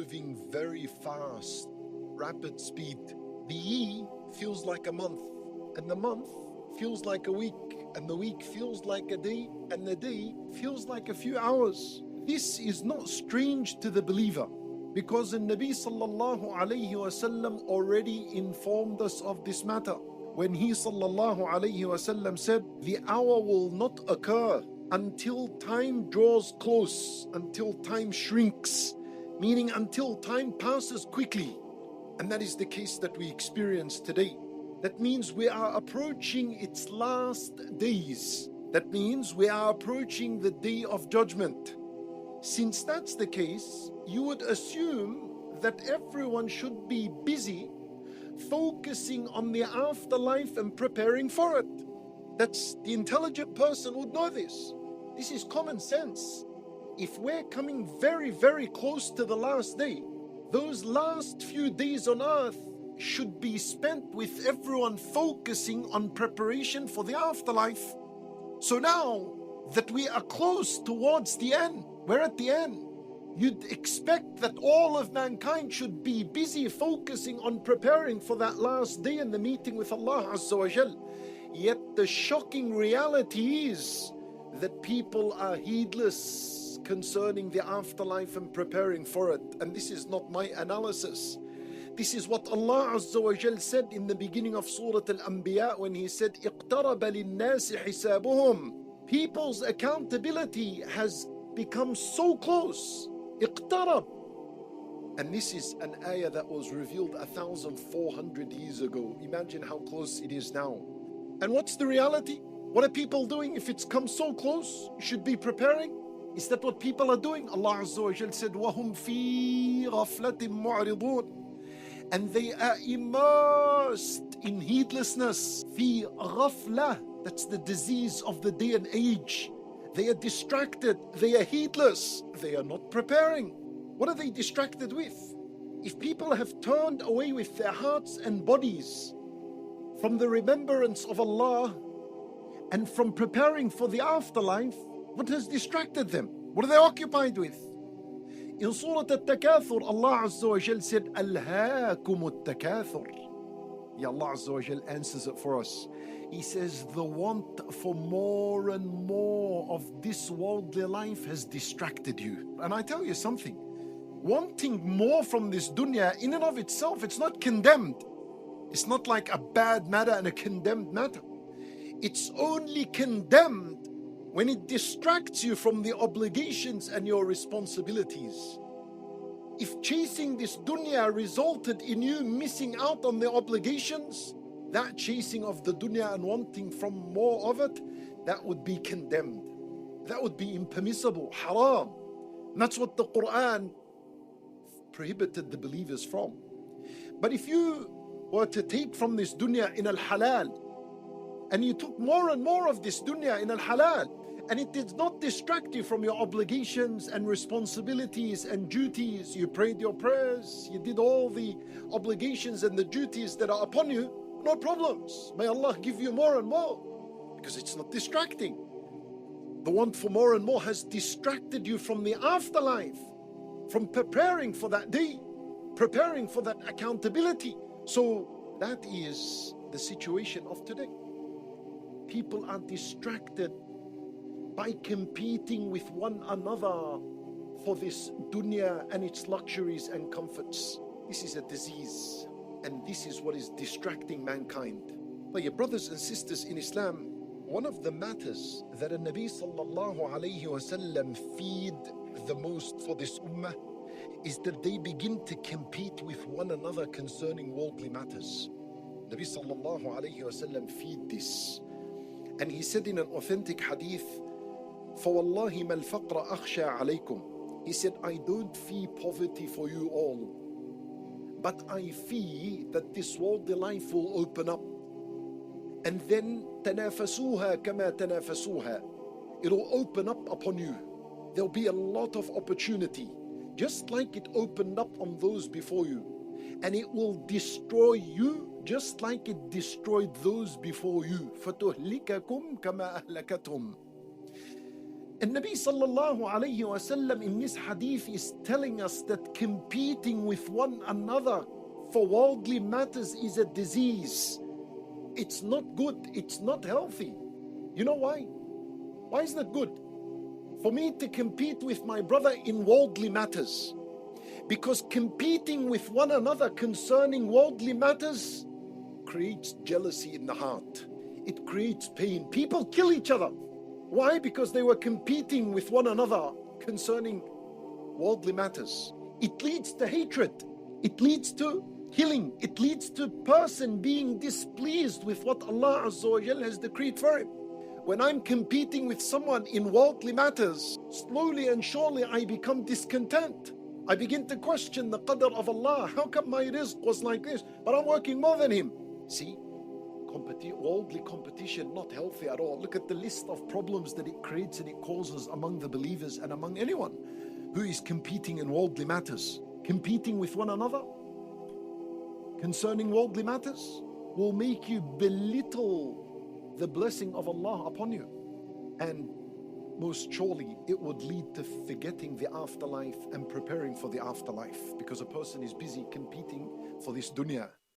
moving very fast, rapid speed. The year feels like a month, and the month feels like a week, and the week feels like a day, and the day feels like a few hours. This is not strange to the believer, because the Nabi sallallahu alayhi wasallam already informed us of this matter when he sallallahu alayhi wasallam said, the hour will not occur until time draws close, until time shrinks, meaning until time passes quickly. And that is the case that we experience today. That means we are approaching its last days. That means we are approaching the day of judgment. Since that's the case, you would assume that everyone should be busy focusing on the afterlife and preparing for it. That's the intelligent person would know this. This is common sense. If we're coming very, very close to the last day, those last few days on earth should be spent with everyone focusing on preparation for the afterlife. So now that we are close towards the end, we're at the end, you'd expect that all of mankind should be busy focusing on preparing for that last day and the meeting with Allah Azza wa Jal. Yet the shocking reality is that people are heedless concerning the afterlife and preparing for it. And this is not my analysis. This is what Allah Azza wa Jal said in the beginning of Surah Al-Anbiya when He said, اقترب للناس حسابهم. People's accountability has become so close. اقترب. And this is an ayah that was revealed 1,400 years ago. Imagine how close it is now. And what's the reality? What are people doing? If it's come so close, you should be preparing. Is that what people are doing? Allah Azza wa Jal said, وَهُمْ فِي غَفْلَةٍ مُعْرِضُونَ. And they are immersed in heedlessness. فِي غَفْلَةٍ. That's the disease of the day and age. They are distracted. They are heedless. They are not preparing. What are they distracted with? If people have turned away with their hearts and bodies from the remembrance of Allah and from preparing for the afterlife, what has distracted them? What are they occupied with? In Surah Al-Takathur, Allah Azza wa Jal said, أَلْهَاكُمُ التَّكَاثُرُ. Ya Allah Azza wa Jal answers it for us. He says, the want for more and more of this worldly life has distracted you. And I tell you something, wanting more from this dunya in and of itself, it's not condemned. It's not like a bad matter and a condemned matter. It's only condemned when it distracts you from the obligations and your responsibilities. If chasing this dunya resulted in you missing out on the obligations, that chasing of the dunya and wanting from more of it, that would be condemned. That would be impermissible, haram. And that's what the Qur'an prohibited the believers from. But if you were to take from this dunya in al-halal, and you took more and more of this dunya in al-halal, and it did not distract you from your obligations and responsibilities and duties, you prayed your prayers, you did all the obligations and the duties that are upon you, no problems. May Allah give you more and more, because it's not distracting. The want for more and more has distracted you from the afterlife, from preparing for that day, preparing for that accountability. So that is the situation of today. People are distracted by competing with one another for this dunya and its luxuries and comforts. This is a disease, and this is what is distracting mankind. But your brothers and sisters in Islam, one of the matters that a Nabi sallallahu alayhi wasallam feed the most for this ummah is that they begin to compete with one another concerning worldly matters. Nabi sallallahu alayhi wasallam feed this. And he said in an authentic hadith, فَوَاللَّهِ مَا الْفَقْرَ أَخْشَى عَلَيْكُمْ. He said, I don't fear poverty for you all, but I fear that this worldly life will open up. And then تَنَافَسُوهَا كَمَا تَنَافَسُوهَا. It'll open up upon you. There'll be a lot of opportunity, just like it opened up on those before you. And it will destroy you just like it destroyed those before you. فَتُهْلِكَكُمْ كَمَا أَهْلَكَتْهُمْ. And Nabi sallallahu alayhi wasallam in this hadith is telling us that competing with one another for worldly matters is a disease. It's not good. It's not healthy. You know why? Why is that good? For me to compete with my brother in worldly matters. Because competing with one another concerning worldly matters creates jealousy in the heart. It creates pain. People kill each other. Why? Because they were competing with one another concerning worldly matters. It leads to hatred. It leads to killing. It leads to a person being displeased with what Allah Azza wa Jal has decreed for him. When I'm competing with someone in worldly matters, slowly and surely I become discontent. I begin to question the qadr of Allah. How come my rizq was like this, but I'm working more than him? See, worldly competition, not healthy at all. Look at the list of problems that it creates and it causes among the believers and among anyone who is competing in worldly matters. Competing with one another concerning worldly matters will make you belittle the blessing of Allah upon you. And most surely it would lead to forgetting the afterlife and preparing for the afterlife, because a person is busy competing for this dunya.